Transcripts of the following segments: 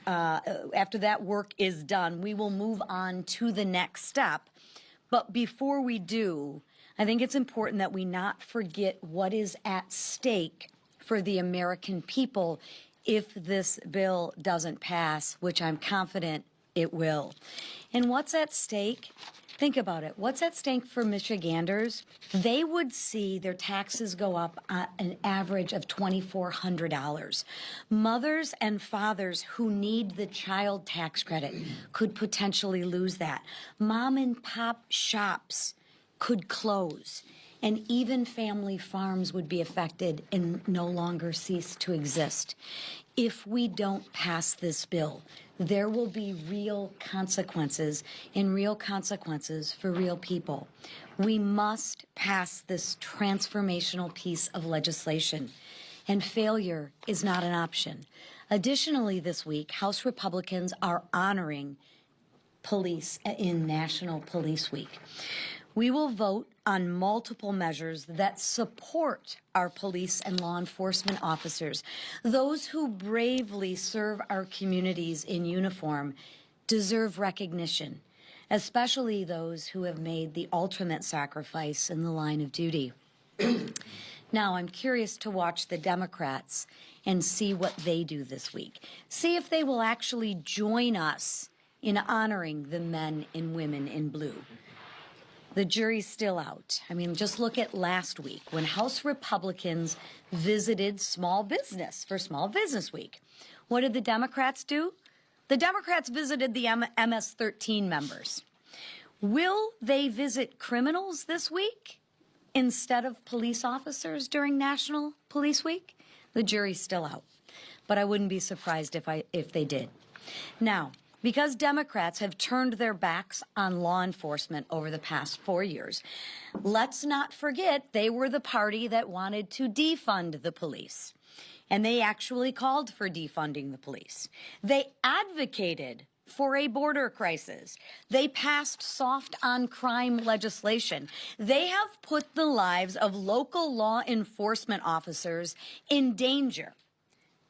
after that work is done, we will move on to the next step. But before we do, I think it's important that we not forget what is at stake for the American people if this bill doesn't pass, which I'm confident it will. And what's at stake? Think about it. What's at stake for Michiganders? They would see their taxes go up an average of $2,400. Mothers and fathers who need the child tax credit could potentially lose that. Mom and pop shops could close. And even family farms would be affected and no longer cease to exist. If we don't pass this bill, there will be real consequences and real consequences for real people. We must pass this transformational piece of legislation, and failure is not an option. Additionally, this week, House Republicans are honoring police in National Police Week. We will vote on multiple measures that support our police and law enforcement officers. Those who bravely serve our communities in uniform deserve recognition, especially those who have made the ultimate sacrifice in the line of duty. Now, I'm curious to watch the Democrats and see what they do this week. See if they will actually join us in honoring the men and women in blue. The jury's still out. I mean, just look at last week when House Republicans visited small business for Small Business Week. What did the Democrats do? The Democrats visited the MS-13 members. Will they visit criminals this week instead of police officers during National Police Week? The jury's still out, but I wouldn't be surprised if they did. Now, because Democrats have turned their backs on law enforcement over the past 4 years, let's not forget they were the party that wanted to defund the police. And they actually called for defunding the police. They advocated for a border crisis. They passed soft on crime legislation. They have put the lives of local law enforcement officers in danger.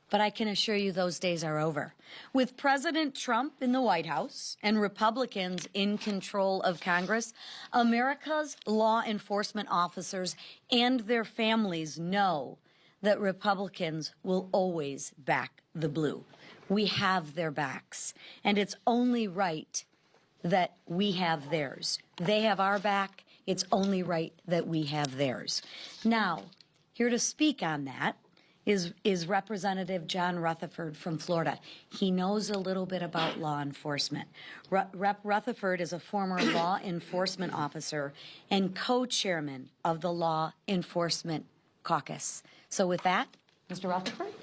But I can assure you those days are over. With President Trump in the White House and Republicans in control of Congress, America's law enforcement officers and their families know that Republicans will always back the blue. We have their backs, and it's only right that we have theirs. They have our back. It's only right that we have theirs. Now, here to speak on that is Representative John Rutherford from Florida. He knows a little bit about law enforcement. Rep. Rutherford is a former law enforcement officer and co-chairman of the Law Enforcement Caucus. So with that, Mr. Rutherford?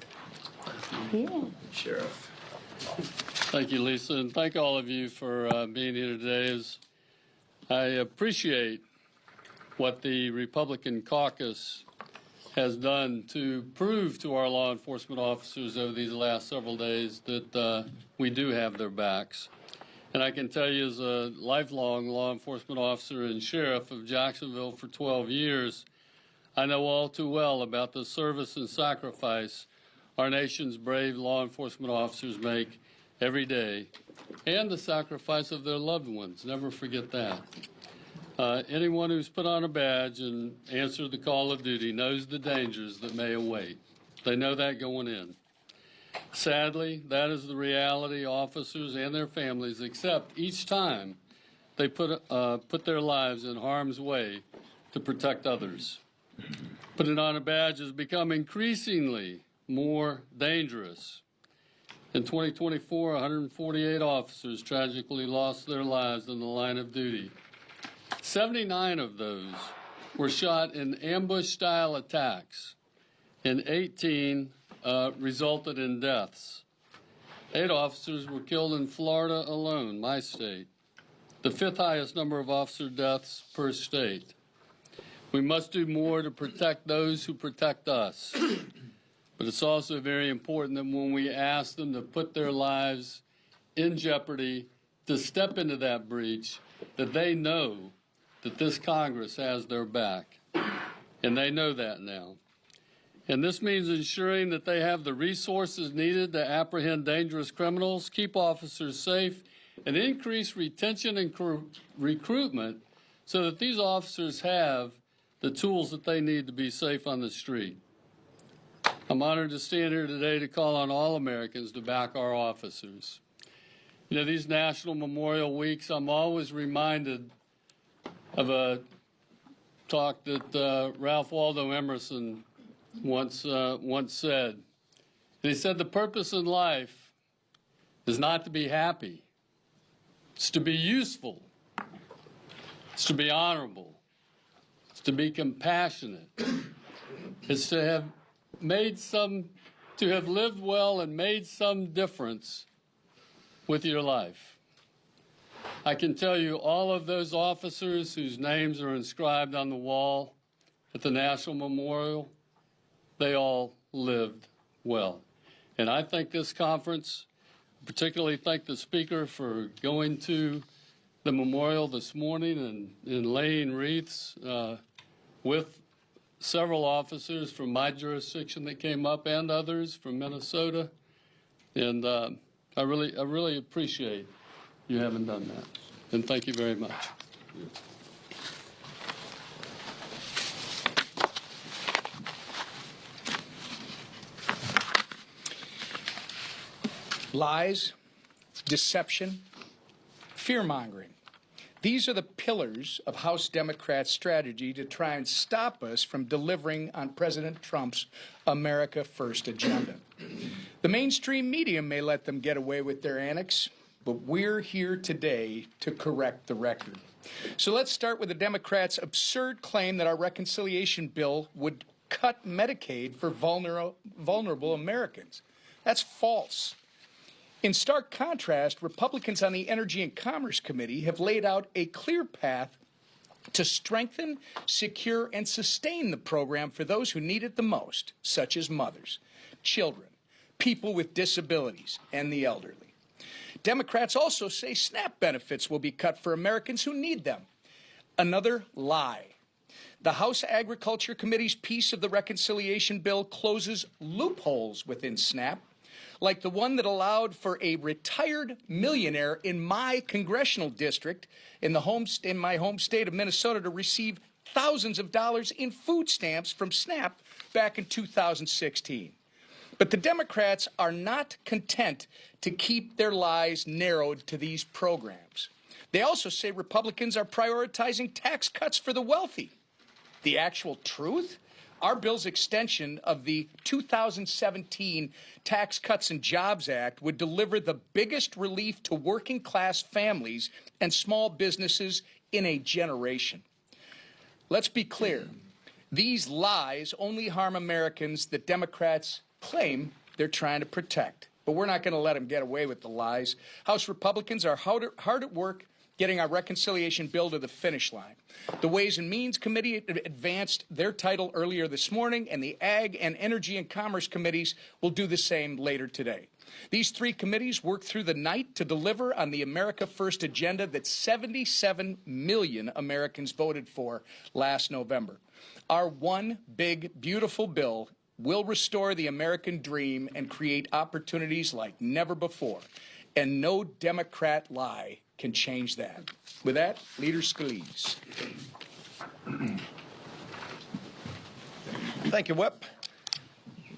Yeah. Sheriff. Thank you, Lisa, and thank all of you for being here today. I appreciate what the Republican caucus has done to prove to our law enforcement officers over these last several days that we do have their backs. And I can tell you, as a lifelong law enforcement officer and sheriff of Jacksonville for 12 years, I know all too well about the service and sacrifice our nation's brave law enforcement officers make every day, and the sacrifice of their loved ones. Never forget that. Anyone who's put on a badge and answered the call of duty knows the dangers that may await. They know that going in. Sadly, that is the reality officers and their families accept each time they put their lives in harm's way to protect others. Putting on a badge has become increasingly more dangerous. In 2024, 148 officers tragically lost their lives in the line of duty. 79 of those were shot in ambush-style attacks, and 18 resulted in deaths. 8 officers were killed in Florida alone, my state, the 5th highest number of officer deaths per state. We must do more to protect those who protect us. But it's also very important that when we ask them to put their lives in jeopardy to step into that breach, that they know that this Congress has their back. And they know that now. And this means ensuring that they have the resources needed to apprehend dangerous criminals, keep officers safe, and increase retention and recruitment so that these officers have the tools that they need to be safe on the street. I'm honored to stand here today to call on all Americans to back our officers. You know, these National Memorial Weeks, I'm always reminded of a talk that Ralph Waldo Emerson once said. And he said, the purpose in life is not to be happy. It's to be useful. It's to be honorable. It's to be compassionate. It's to have lived well and made some difference with your life. I can tell you all of those officers whose names are inscribed on the wall at the National Memorial, they all lived well. And I thank this conference, particularly thank the speaker for going to the memorial this morning and laying wreaths with several officers from my jurisdiction that came up and others from Minnesota. And I really appreciate you having done that. And thank you very much. Lies, deception, fear-mongering. These are the pillars of House Democrats' strategy to try and stop us from delivering on President Trump's America First agenda. The mainstream media may let them get away with their antics, but we're here today to correct the record. So let's start with the Democrats' absurd claim that our reconciliation bill would cut Medicaid for vulnerable Americans. That's false. In stark contrast, Republicans on the Energy and Commerce Committee have laid out a clear path to strengthen, secure, and sustain the program for those who need it the most, such as mothers, children, people with disabilities, and the elderly. Democrats also say SNAP benefits will be cut for Americans who need them. Another lie. The House Agriculture Committee's piece of the reconciliation bill closes loopholes within SNAP, like the one that allowed for a retired millionaire in my congressional district in my home state of Minnesota to receive thousands of dollars in food stamps from SNAP back in 2016. But the Democrats are not content to keep their lies narrowed to these programs. They also say Republicans are prioritizing tax cuts for the wealthy. The actual truth? Our bill's extension of the 2017 Tax Cuts and Jobs Act would deliver the biggest relief to working class families and small businesses in a generation. Let's be clear. These lies only harm Americans that Democrats claim they're trying to protect. But we're not going to let them get away with the lies. House Republicans are hard at work getting our reconciliation bill to the finish line. The Ways and Means Committee advanced their title earlier this morning, and the Ag and Energy and Commerce Committees will do the same later today. These three committees worked through the night to deliver on the America First agenda that 77 million Americans voted for last November. Our one big, beautiful bill will restore the American dream and create opportunities like never before. And no Democrat lie can change that. With that, Leader Scalise. Thank you, Whip.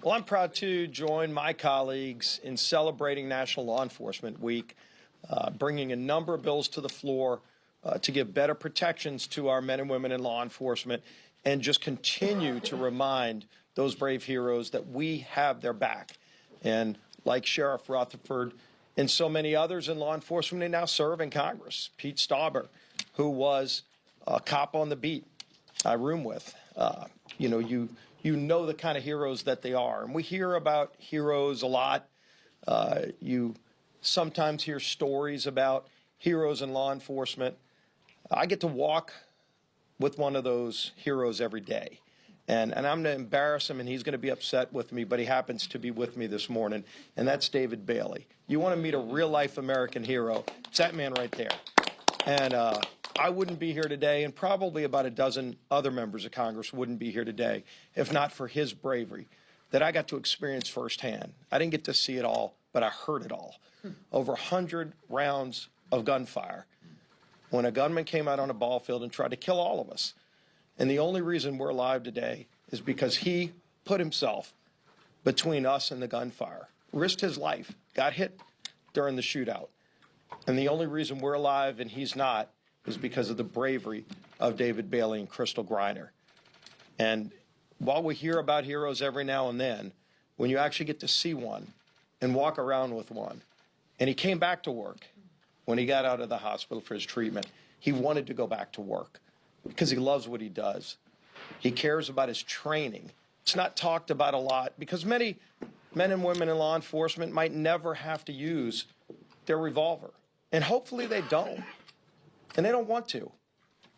Well, I'm proud to join my colleagues in celebrating National Law Enforcement Week, bringing a number of bills to the floor to give better protections to our men and women in law enforcement and just continue to remind those brave heroes that we have their back. And like Sheriff Rutherford and so many others in law enforcement, they now serve in Congress. Pete Stauber, who was a cop on the beat I room with. You know the kind of heroes that they are. And we hear about heroes a lot. You sometimes hear stories about heroes in law enforcement. I get to walk with one of those heroes every day. And I'm going to embarrass him, and he's going to be upset with me, but he happens to be with me this morning, and that's David Bailey. You want to meet a real-life American hero, it's that man right there. And I wouldn't be here today, and probably about a dozen other members of Congress wouldn't be here today if not for his bravery that I got to experience firsthand. I didn't get to see it all, but I heard it all. Over 100 rounds of gunfire when a gunman came out on a ball field and tried to kill all of us. And the only reason we're alive today is because he put himself between us and the gunfire, risked his life, got hit during the shootout. And the only reason we're alive and he's not is because of the bravery of David Bailey and Crystal Griner. And while we hear about heroes every now and then, when you actually get to see one and walk around with one, and he came back to work when he got out of the hospital for his treatment, he wanted to go back to work because he loves what he does. He cares about his training. It's not talked about a lot because many men and women in law enforcement might never have to use their revolver. And hopefully they don't. And they don't want to.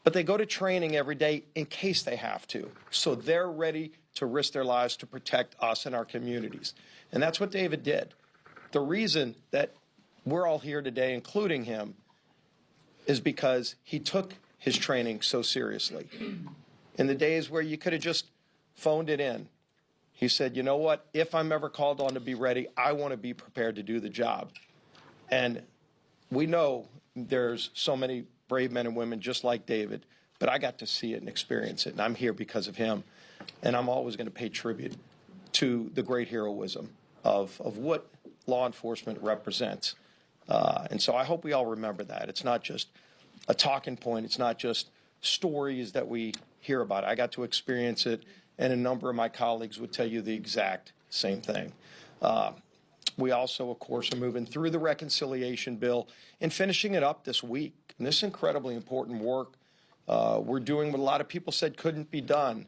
But they go to training every day in case they have to. So they're ready to risk their lives to protect us and our communities. And that's what David did. The reason that we're all here today, including him, is because he took his training so seriously. In the days where you could have just phoned it in, he said, you know what, if I'm ever called on to be ready, I want to be prepared to do the job. And we know there's so many brave men and women just like David, but I got to see it and experience it, and I'm here because of him. And I'm always going to pay tribute to the great heroism of what law enforcement represents. And so I hope we all remember that. It's not just a talking point. It's not just stories that we hear about. I got to experience it, and a number of my colleagues would tell you the exact same thing. We also, of course, are moving through the reconciliation bill and finishing it up this week. And this incredibly important work we're doing what a lot of people said couldn't be done.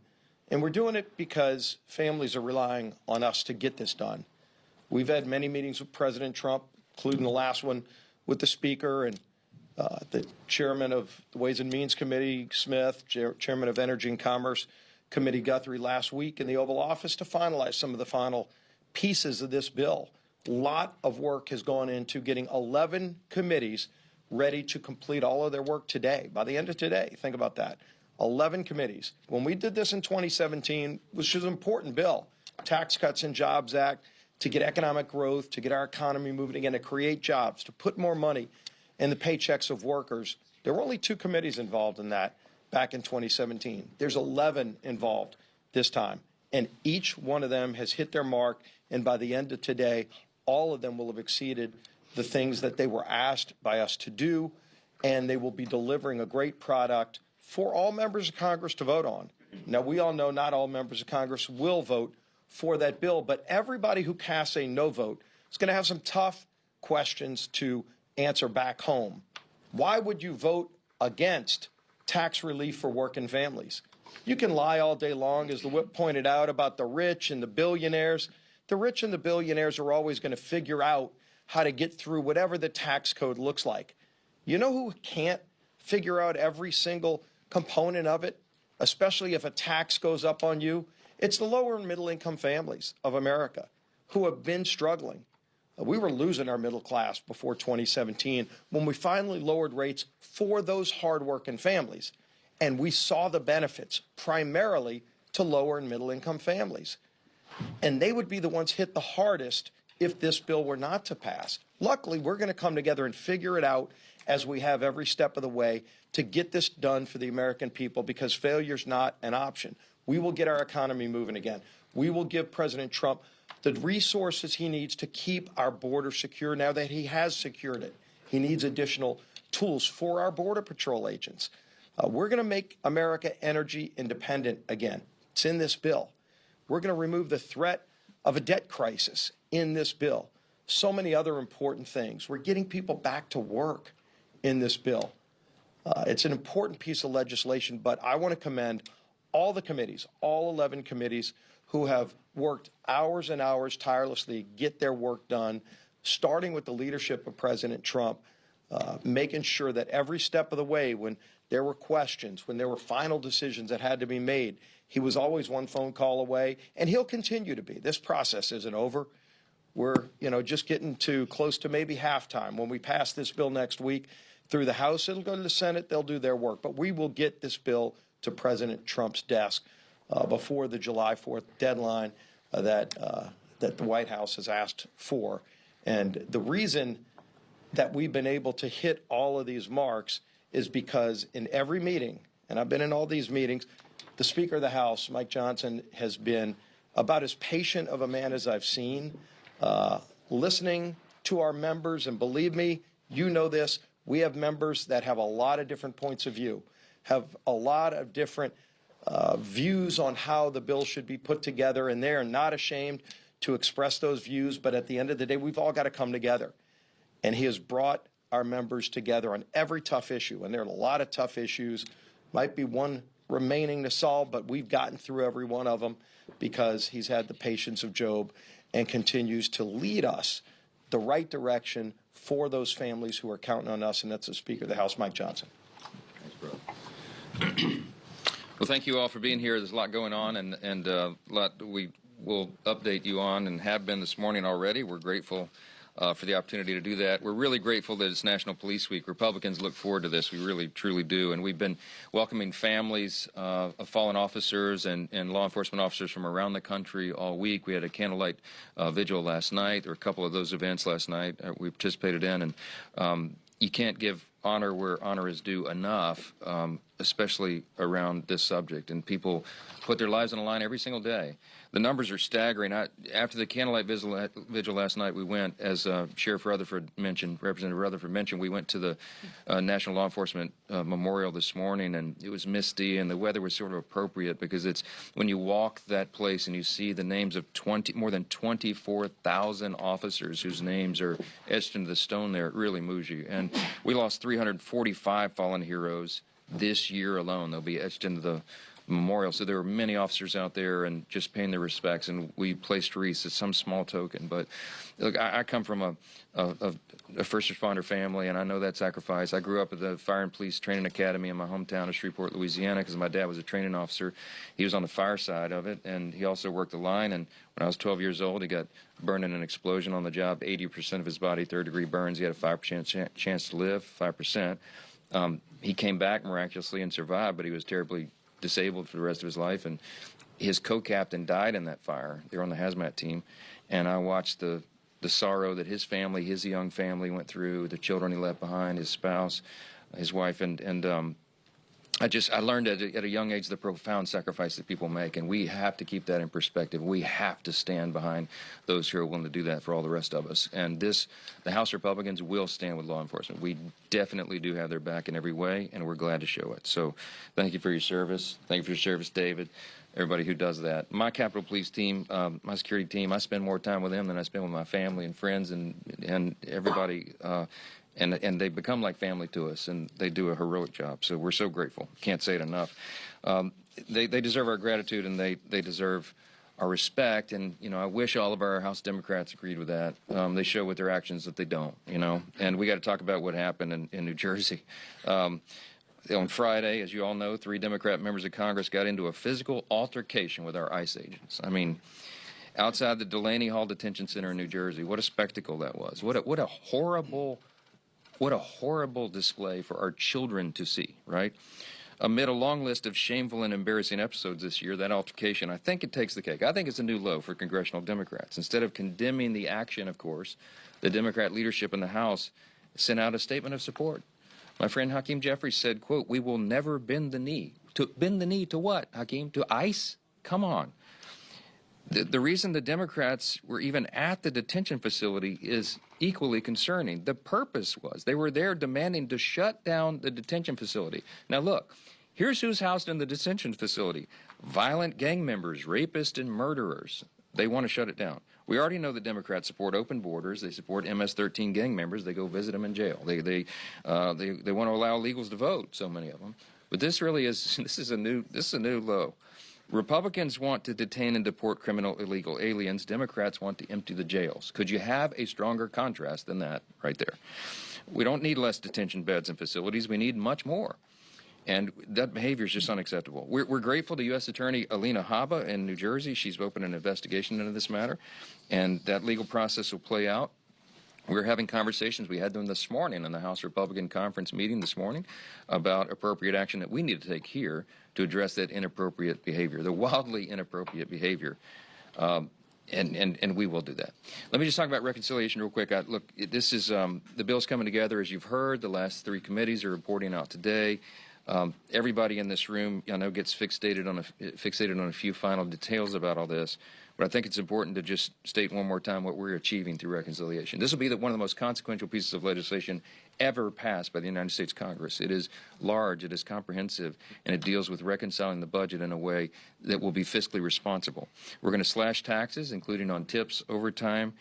And we're doing it because families are relying on us to get this done. We've had many meetings with President Trump, including the last one with the Speaker and the Chairman of the Ways and Means Committee, Smith, Chairman of Energy and Commerce Committee, Guthrie, last week in the Oval Office to finalize some of the final pieces of this bill. A lot of work has gone into getting 11 committees ready to complete all of their work today, by the end of today. Think about that. 11 committees. When we did this in 2017, which was an important bill, Tax Cuts and Jobs Act, to get economic growth, to get our economy moving again, to create jobs, to put more money in the paychecks of workers. There were only 2 committees involved in that back in 2017. There's 11 involved this time, and each one of them has hit their mark, and by the end of today, all of them will have exceeded the things that they were asked by us to do, and they will be delivering a great product for all members of Congress to vote on. Now, we all know not all members of Congress will vote for that bill, but everybody who casts a no vote is going to have some tough questions to answer back home. Why would you vote against tax relief for working families? You can lie all day long, as the whip pointed out, about the rich and the billionaires. The rich and the billionaires are always going to figure out how to get through whatever the tax code looks like. You know who can't figure out every single component of it, especially if a tax goes up on you? It's the lower and middle income families of America who have been struggling. We were losing our middle class before 2017 when we finally lowered rates for those hardworking families. And we saw the benefits primarily to lower and middle income families. And they would be the ones hit the hardest if this bill were not to pass. Luckily, we're going to come together and figure it out as we have every step of the way to get this done for the American people, because failure's not an option. We will get our economy moving again. We will give President Trump the resources he needs to keep our border secure now that he has secured it. He needs additional tools for our Border Patrol agents. We're going to make America energy independent again. It's in this bill. We're going to remove the threat of a debt crisis in this bill. So many other important things. We're getting people back to work in this bill. It's an important piece of legislation, but I want to commend all the committees, all 11 committees, who have worked hours and hours tirelessly to get their work done, starting with the leadership of President Trump, making sure that every step of the way, when there were questions, when there were final decisions that had to be made, he was always one phone call away, and he'll continue to be. This process isn't over. We're, just getting to close to maybe halftime when we pass this bill next week. through the House. It'll go to the Senate. They'll do their work. But we will get this bill to President Trump's desk before the July 4th deadline that the White House has asked for. And the reason that we've been able to hit all of these marks is because in every meeting, and I've been in all these meetings, the Speaker of the House, Mike Johnson, has been about as patient of a man as I've seen, listening to our members. And believe me, you know this, we have members that have a lot of different points of view, have a lot of different views on how the bill should be put together, and they are not ashamed to express those views. But at the end of the day, we've all got to come together. And he has brought our members together on every tough issue. And there are a lot of tough issues. Might be one remaining to solve, but we've gotten through every one of them because he's had the patience of Job and continues to lead us the right direction for those families who are counting on us, and that's the Speaker of the House, Mike Johnson. Thanks, brother. Well, thank you all for being here. There's a lot going on, and a lot we will update you on and have been this morning already. We're grateful for the opportunity to do that. We're really grateful that it's National Police Week. Republicans look forward to this. We really, truly do. And we've been welcoming families of fallen officers and law enforcement officers from around the country all week. We had a candlelight vigil last night. There were a couple of those events last night we participated in. And you can't give honor where honor is due enough, especially around this subject. And people put their lives on the line every single day. The numbers are staggering. After the candlelight vigil last night, we went, as Sheriff Rutherford mentioned, Representative Rutherford mentioned, we went to the National Law Enforcement Memorial this morning, and it was misty, and the weather was sort of appropriate because it's when you walk that place and you see the names of more than 24,000 officers whose names are etched into the stone there, it really moves you. And we lost 345 fallen heroes this year alone. They'll be etched into the memorial. So there were many officers out there and just paying their respects, and we placed wreaths. It's some small token, but look, I come from a first responder family, and I know that sacrifice. I grew up at the Fire and Police Training Academy in my hometown of Shreveport, Louisiana, because my dad was a training officer. He was on the fire side of it, and he also worked the line. And when I was 12 years old, he got burned in an explosion on the job. 80% of his body, third-degree burns. He had a 5% chance to live, 5%. He came back miraculously and survived, but he was terribly disabled for the rest of his life, and his co-captain died in that fire. They were on the hazmat team, and I watched the sorrow that his family, his young family, went through, the children he left behind, his spouse, his wife, and I learned at a young age the profound sacrifice that people make, and we have to keep that in perspective. We have to stand behind those who are willing to do that for all the rest of us. And the House Republicans will stand with law enforcement. We definitely do have their back in every way, and we're glad to show it. So thank you for your service. Thank you for your service, David, everybody who does that. My Capitol Police team, my security team, I spend more time with them than I spend with my family and friends and everybody. And they become like family to us, and they do a heroic job. So we're so grateful. Can't say it enough. They deserve our gratitude, and they deserve our respect. And, you know, I wish all of our House Democrats agreed with that. They show with their actions that they don't, you know. And we got to talk about what happened in New Jersey. On Friday, as you all know, 3 Democrat members of Congress got into a physical altercation with our ICE agents. I mean, outside the Delaney Hall Detention Center in New Jersey. What a spectacle that was. What a horrible display for our children to see, right? Amid a long list of shameful and embarrassing episodes this year, that altercation, I think it takes the cake. I think it's a new low for congressional Democrats. Instead of condemning the action, of course, the Democrat leadership in the House sent out a statement of support. My friend Hakeem Jeffries said, quote, "We will never bend the knee." To bend the knee to what, Hakeem? To ICE? Come on. The reason the Democrats were even at the detention facility is equally concerning. The purpose was they were there demanding to shut down the detention facility. Now, look, here's who's housed in the detention facility. Violent gang members, rapists, and murderers. They want to shut it down. We already know that Democrats support open borders. They support MS-13 gang members. They go visit them in jail. They want to allow illegals to vote, so many of them. But this really is, this is a new low. Republicans want to detain and deport criminal illegal aliens. Democrats want to empty the jails. Could you have a stronger contrast than that right there? We don't need less detention beds and facilities. We need much more. And that behavior is just unacceptable. We're grateful to U.S. Attorney Alina Habba in New Jersey. She's opened an investigation into this matter, and that legal process will play out. We're having conversations. We had them this morning in the House Republican Conference meeting this morning about appropriate action that we need to take here to address that inappropriate behavior, the wildly inappropriate behavior. And we will do that. Let me just talk about reconciliation real quick. Look, this is the bill's coming together, as you've heard. The last 3 committees are reporting out today. Everybody in this room, I know, gets fixated on a few final details about all this. But I think it's important to just state one more time what we're achieving through reconciliation. This will be one of the most consequential pieces of legislation ever passed by the United States Congress. It is large, it is comprehensive, and it deals with reconciling the budget in a way that will be fiscally responsible. We're going to slash taxes, including on tips, overtime,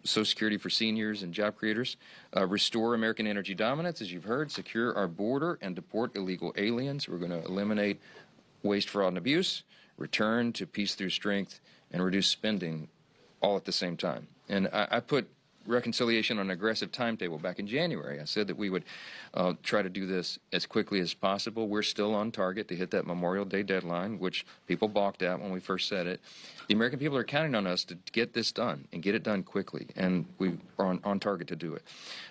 Social Security for seniors and job creators, restore American energy dominance, as you've heard, secure our border and deport illegal aliens. We're going to eliminate waste, fraud, and abuse, return to peace through strength, and reduce spending all at the same time. And I put reconciliation on an aggressive timetable back in January. I said that we would try to do this as quickly as possible. We're still on target to hit that Memorial Day deadline, which people balked at when we first said it. The American people are counting on us to get this done and get it done quickly, and we are on target to do it.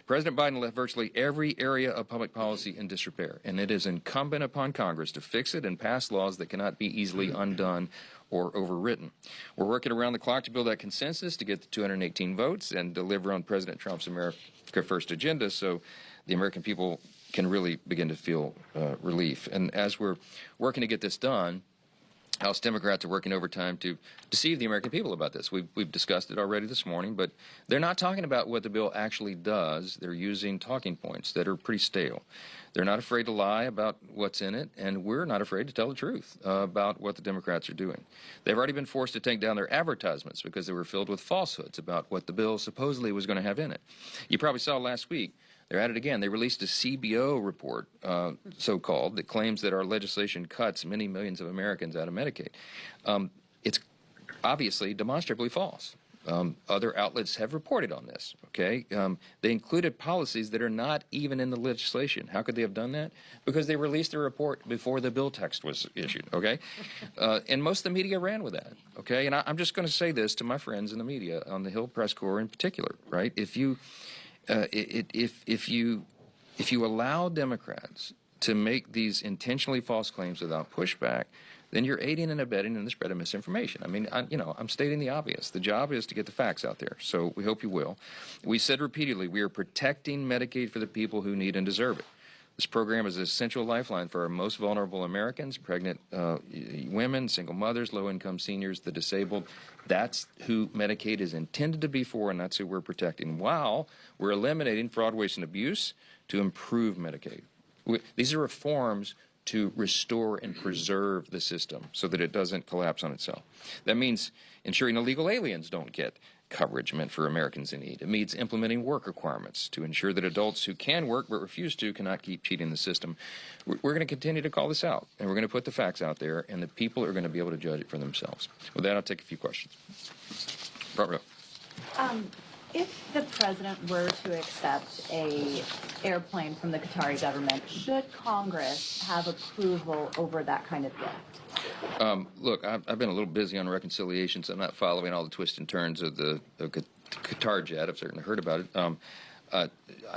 President Biden left virtually every area of public policy in disrepair, and it is incumbent upon Congress to fix it and pass laws that cannot be easily undone or overwritten. We're working around the clock to build that consensus to get the 218 votes and deliver on President Trump's America First agenda so the American people can really begin to feel relief. And as we're working to get this done, House Democrats are working overtime to deceive the American people about this. We've discussed it already this morning, but they're not talking about what the bill actually does. They're using talking points that are pretty stale. They're not afraid to lie about what's in it, and we're not afraid to tell the truth about what the Democrats are doing. They've already been forced to take down their advertisements because they were filled with falsehoods about what the bill supposedly was going to have in it. You probably saw last week, they're at it again. They released a CBO report, so-called, that claims that our legislation cuts many millions of Americans out of Medicaid. It's obviously demonstrably false. Other outlets have reported on this, okay? They included policies that are not even in the legislation. How could they have done that? Because they released the report before the bill text was issued, okay? And most of the media ran with that, okay? And I'm just going to say this to my friends in the media, on the Hill Press Corps in particular, right? If you allow Democrats to make these intentionally false claims without pushback, then you're aiding and abetting in the spread of misinformation. I mean, I'm stating the obvious. The job is to get the facts out there, so we hope you will. We said repeatedly, we are protecting Medicaid for the people who need and deserve it. This program is an essential lifeline for our most vulnerable Americans, pregnant women, single mothers, low-income seniors, the disabled. That's who Medicaid is intended to be for, and that's who we're protecting, while we're eliminating fraud, waste, and abuse to improve Medicaid. These are reforms to restore and preserve the system so that it doesn't collapse on itself. That means ensuring illegal aliens don't get coverage meant for Americans in need. It means implementing work requirements to ensure that adults who can work but refuse to cannot keep cheating the system. We're going to continue to call this out, and we're going to put the facts out there, and the people are going to be able to judge it for themselves. With that, I'll take a few questions. Robert. If the president were to accept an airplane from the Qatari government, should Congress have approval over that kind of gift? Look, I've been a little busy on reconciliation, so I'm not following all the twists and turns of the Qatar jet. I've certainly heard about it.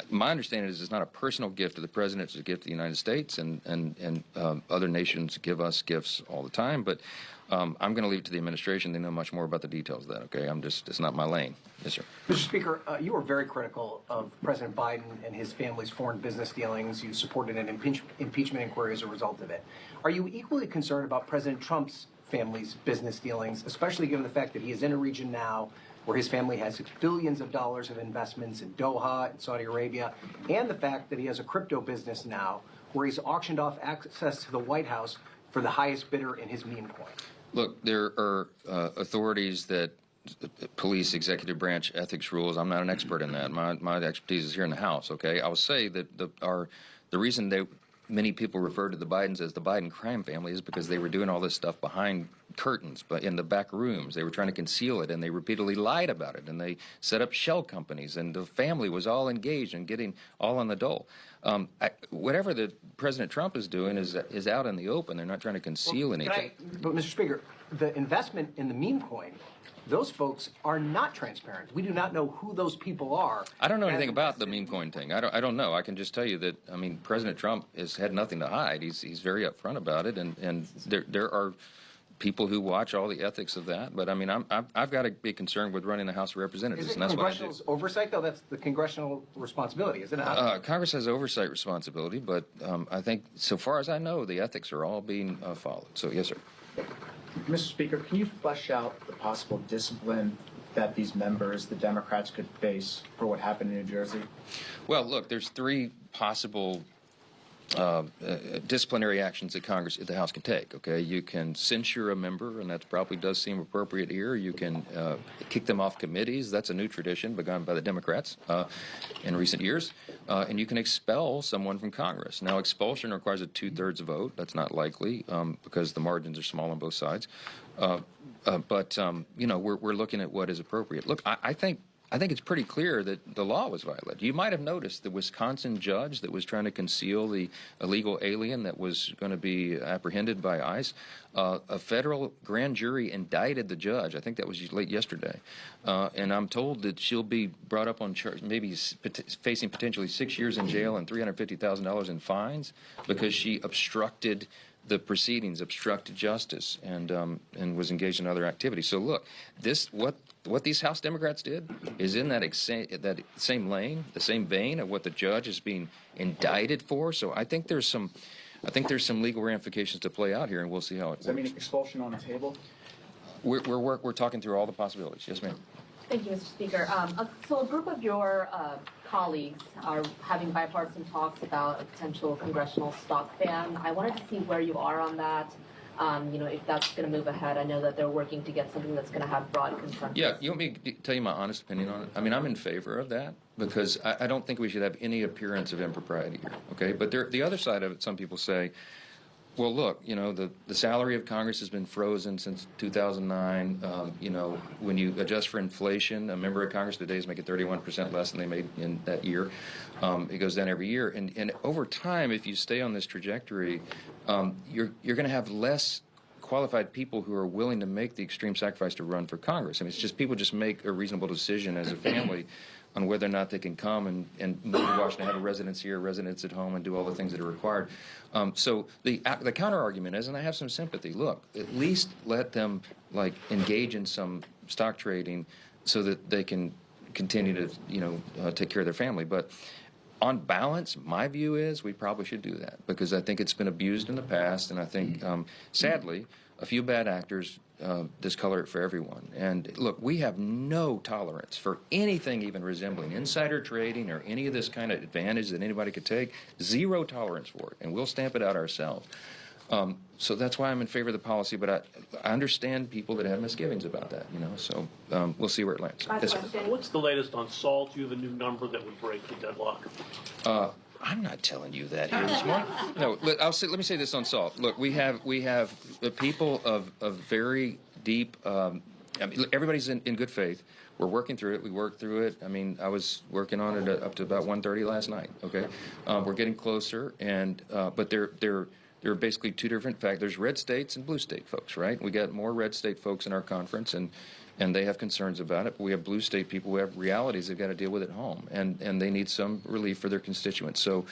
My understanding is it's not a personal gift to the president. It's a gift to the United States, and other nations give us gifts all the time. But I'm going to leave it to the administration. They know much more about the details of that, okay? It's not my lane. Yes, sir. Mr. Speaker, you were very critical of President Biden and his family's foreign business dealings. You supported an impeachment inquiry as a result of it. Are you equally concerned about President Trump's family's business dealings, especially given the fact that he is in a region now where his family has billions of dollars of investments in Doha and Saudi Arabia, and the fact that he has a crypto business now where he's auctioned off access to the White House for the highest bidder in his meme coin? Look, there are authorities that police executive branch ethics rules. I'm not an expert in that. My expertise is here in the House, okay? I will say that the reason many people refer to the Bidens as the Biden crime family is because they were doing all this stuff behind curtains, but in the back rooms. They were trying to conceal it, and they repeatedly lied about it, and they set up shell companies, and the family was all engaged and getting all on the dole. Whatever the President Trump is doing is out in the open. They're not trying to conceal anything. But, Mr. Speaker, the investment in the meme coin, those folks are not transparent. We do not know who those people are. I don't know that anything about the invested. meme coin thing. I don't know. I can just tell you that, I mean, President Trump has had nothing to hide. He's very upfront about it, and there are people who watch all the ethics of that. But I mean, I've got to be concerned with running the House of Representatives, Is it and that's what I do. congressional oversight, though? That's the congressional responsibility, isn't it? Congress has oversight responsibility, but I think, so far as I know, the ethics are all being followed. So, yes, sir. Mr. Speaker, can you flesh out the possible discipline that these members, the Democrats, could face for what happened in New Jersey? Well, look, there's three possible disciplinary actions that the House can take. Okay, you can censure a member, and that probably does seem appropriate here. You can kick them off committees. That's a new tradition begun by the Democrats in recent years. And you can expel someone from Congress. Now, expulsion requires a 2/3 vote. That's not likely because the margins are small on both sides. But you know, we're looking at what is appropriate. Look, I think it's pretty clear that the law was violated. You might have noticed the Wisconsin judge that was trying to conceal the illegal alien that was going to be apprehended by ICE. A federal grand jury indicted the judge. I think that was late yesterday. And I'm told that she'll be brought up on charge, maybe facing potentially 6 years in jail and $350,000 in fines because she obstructed the proceedings, obstructed justice, and was engaged in other activities. So look, what these House Democrats did is in that same lane, the same vein of what the judge is being indicted for. So I think there's some legal ramifications to play out here, and we'll see how it Does that mean works. expulsion on the table? We're talking through all the possibilities. Yes, ma'am. Thank you, Mr. Speaker. So a group of your colleagues are having bipartisan talks about a potential congressional stock ban. I wanted to see where you are on that. You know, if that's going to move ahead. I know that they're working to get something that's going to have broad consensus. Yeah, you want me to tell you my honest opinion on it? I mean, I'm in favor of that because I don't think we should have any appearance of impropriety here, okay? But the other side of it, some people say, well, look, you know, the salary of Congress has been frozen since 2009. You know, when you adjust for inflation, a member of Congress today is making 31% less than they made in that year. It goes down every year. And over time, if you stay on this trajectory, you're going to have less qualified people who are willing to make the extreme sacrifice to run for Congress. I mean, it's just people just make a reasonable decision as a family on whether or not they can come and move to Washington, have a residence here, residence at home, and do all the things that are required. So the counter argument is, and I have some sympathy. Look, at least let them like engage in some stock trading so that they can continue to take care of their family. But on balance, my view is we probably should do that because I think it's been abused in the past, and I think sadly a few bad actors discolor it for everyone. And look, we have no tolerance for anything even resembling insider trading or any of this kind of advantage that anybody could take. Zero tolerance for it, and we'll stamp it out ourselves. So that's why I'm in favor of the policy, but I understand people that have misgivings about that, you know, so we'll see where it lands. Last Yes, sir. question. What's the latest on SALT? Do you have a new number that would break the deadlock? I'm not telling you that here this morning. No, let me say this on SALT. Look, we have people of very deep. I mean, everybody's in good faith. We're working through it. We worked through it. I mean, I was working on it up to about 1:30 last night. Okay, we're getting closer, and but there are basically two different factors. There's red states and blue state folks, right? We got more red state folks in our conference, and they have concerns about it. But we have blue state people who have realities they've got to deal with at home, and they need some relief for their constituents. So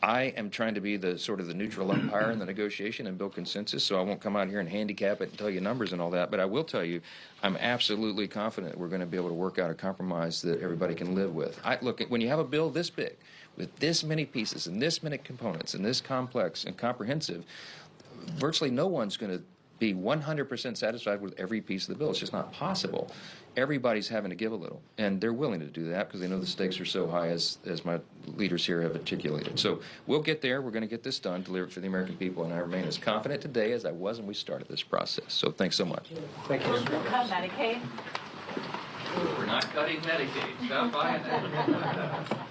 I am trying to be the sort of the neutral umpire in the negotiation and build consensus, so I won't come out here and handicap it and tell you numbers and all that. But I will tell you, I'm absolutely confident we're going to be able to work out a compromise that everybody can live with. Look, when you have a bill this big, with this many pieces and this many components and this complex and comprehensive, virtually no one's going to be 100% satisfied with every piece of the bill. It's just not possible. Everybody's having to give a little, and they're willing to do that because they know the stakes are so high, as my leaders here have articulated. So we'll get there. We're going to get this done, deliver it for the American people, and I remain as confident today as I was when we started this process. So thanks so much. Thank you. Cut Medicaid. We're not cutting Medicaid. Stop buying that.